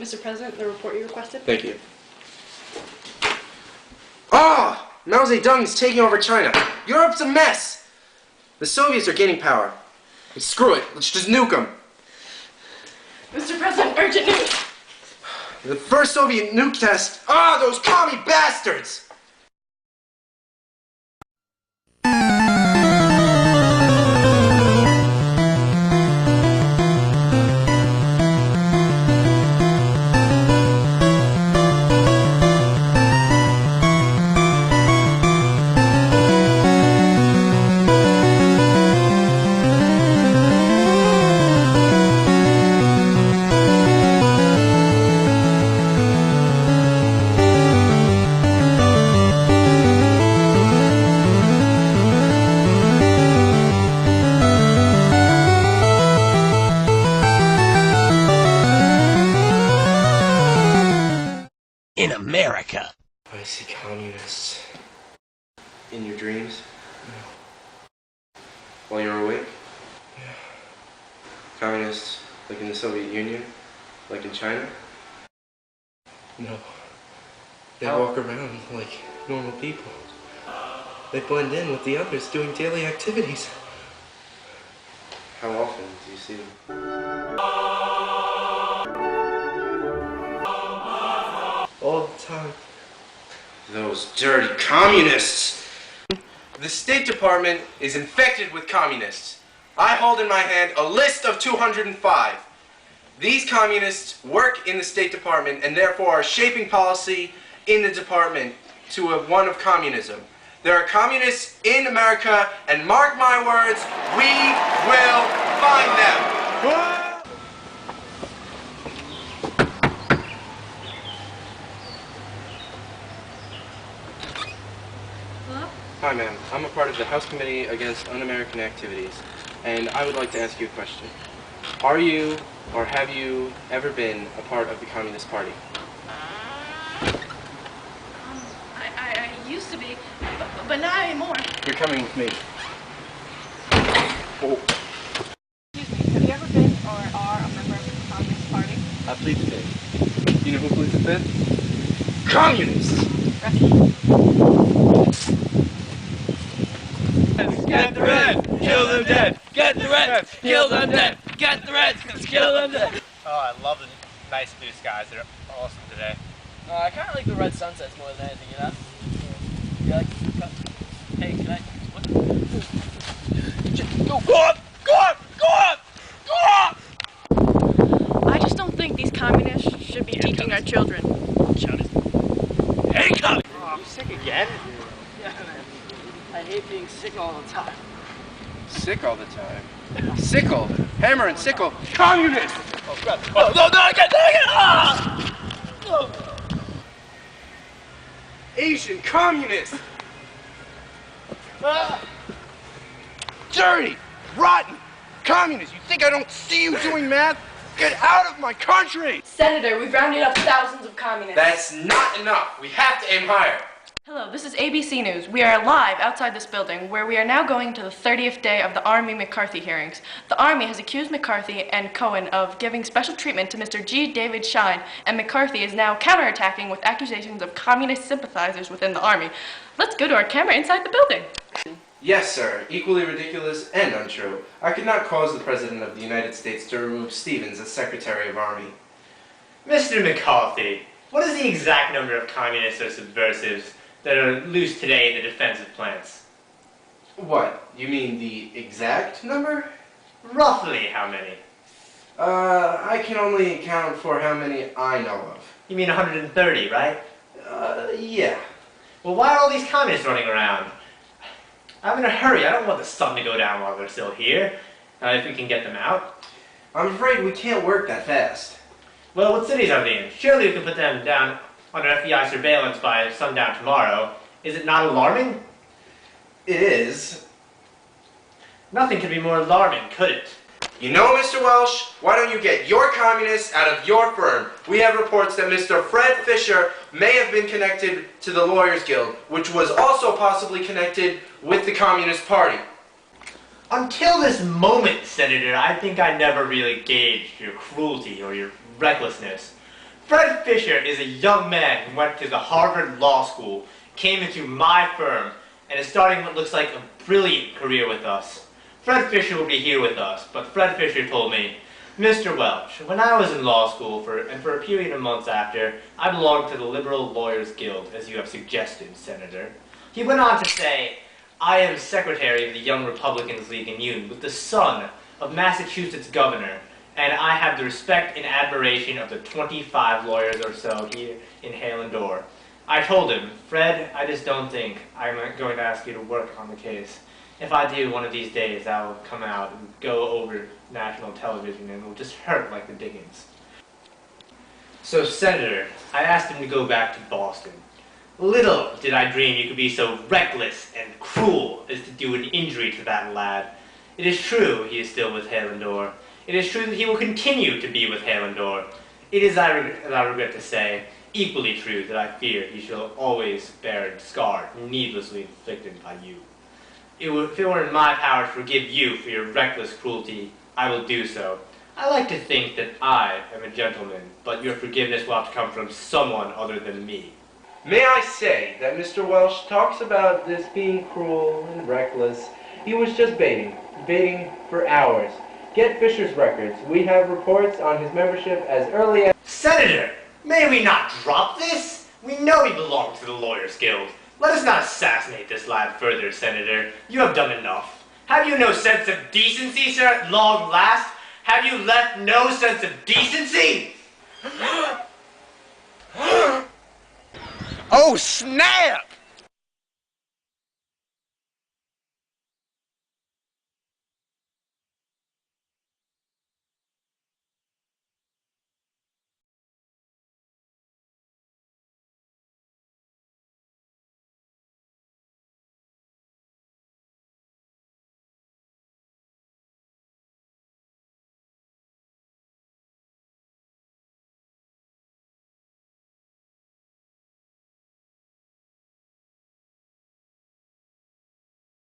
Mr. President, the report you requested. Thank you. Ah! Mao Zedong is taking over China. Europe's a mess. The Soviets are gaining power. And screw it, let's just nuke them. Mr. President, urgent news. The first Soviet nuke test. Ah, those commie bastards! In America. I see communists. In your dreams? No. While you're awake? Yeah. Communists, like in the Soviet Union? Like in China? No. They walk around like normal people. They blend in with the others doing daily activities. How often do you see them? All the time. Those dirty communists! The State Department is infected with communists. I hold in my hand a list of 205. These communists work in the State Department and therefore are shaping policy in the department to one of communism. There are communists in America, and mark my words, we will find them. Hi, ma'am. I'm a part of the House Committee Against Un-American Activities, and I would like to ask you a question. Are you, or have you, ever been a part of the Communist Party? I used to be, but not anymore. You're coming with me. Oh. Excuse me, have you ever been or are a member of the Communist Party? I plead the fifth. You know who pleads the fifth? Communists! Get the Reds! Kill them dead! Get the Reds! Kill them dead! Get the Reds! Kill them dead! Oh, I love the nice blue skies. They're awesome today. I kind of like the red sunsets more than anything, you know? You like, hey, can I, what? Go up! Go up! Go up! Go up! I just don't think these communists should be teaching our children. Hey, coming! Oh, I'm sick again. Yeah, man. I hate being sick all the time. Sick all the time. Sickle! Hammer and sickle! Communists! Oh, crap. Oh, no, again! Ah! Oh. Asian communists! Dirty! Rotten! Communists! You think I don't see you doing math? Get out of my country! Senator, we've rounded up thousands of communists. That's not enough. We have to aim higher. Hello, this is ABC News. We are live outside this building where we are now going to the 30th day of the Army McCarthy hearings. The Army has accused McCarthy and Cohen of giving special treatment to Mr. G. David Shine, and McCarthy is now counterattacking with accusations of communist sympathizers within the Army. Let's go to our camera inside the building. Yes, sir. Equally ridiculous and untrue. I could not cause the President of the United States to remove Stevens as Secretary of Army. Mr. McCarthy, what is the exact number of communists or subversives that are loose today in the defensive plants? What? You mean the exact number? Roughly how many? I can only account for how many I know of. You mean 130, right? Yeah. Well, why are all these communists running around? I'm in a hurry. I don't want the sun to go down while they're still here. If we can get them out. I'm afraid we can't work that fast. Well, what cities are they in? Surely we can put them down under FBI surveillance by sundown tomorrow. Is it not alarming? It is. Nothing could be more alarming, could it? You know, Mr. Welsh, why don't you get your communists out of your firm? We have reports that Mr. Fred Fisher may have been connected to the Lawyers Guild, which was also possibly connected with the Communist Party. Until this moment, Senator, I think I never really gauged your cruelty or your recklessness. Fred Fisher is a young man who went to the Harvard Law School, came into my firm, and is starting what looks like a brilliant career with us. Fred Fisher will be here with us, but Fred Fisher told me, Mr. Welch, when I was in law school for a period of months after, I belonged to the Liberal Lawyers Guild, as you have suggested, Senator. He went on to say, I am secretary of the Young Republicans League in Union with the son of Massachusetts governor, and I have the respect and admiration of the 25 lawyers or so here in Hale and Dorr. I told him, Fred, I just don't think I'm going to ask you to work on the case. If I do, one of these days I will come out and go over national television and it will just hurt like the dickens. So, Senator, I asked him to go back to Boston. Little did I dream you could be so reckless and cruel as to do an injury to that lad. It is true he is still with Hale and Dorr. It is true that he will continue to be with Hale and Dorr. It is, I regret to say, equally true that I fear he shall always bear a scar needlessly inflicted by you. If it were in my power to forgive you for your reckless cruelty, I will do so. I like to think that I am a gentleman, but your forgiveness will have to come from someone other than me. May I say that Mr. Welsh talks about this being cruel and reckless. He was just baiting for hours. Get Fisher's records. We have reports on his membership as early as... Senator, may we not drop this? We know he belongs to the Lawyers Guild. Let us not assassinate this lad further, Senator. You have done enough. Have you no sense of decency, sir, at long last? Have you left no sense of decency? Oh, snap!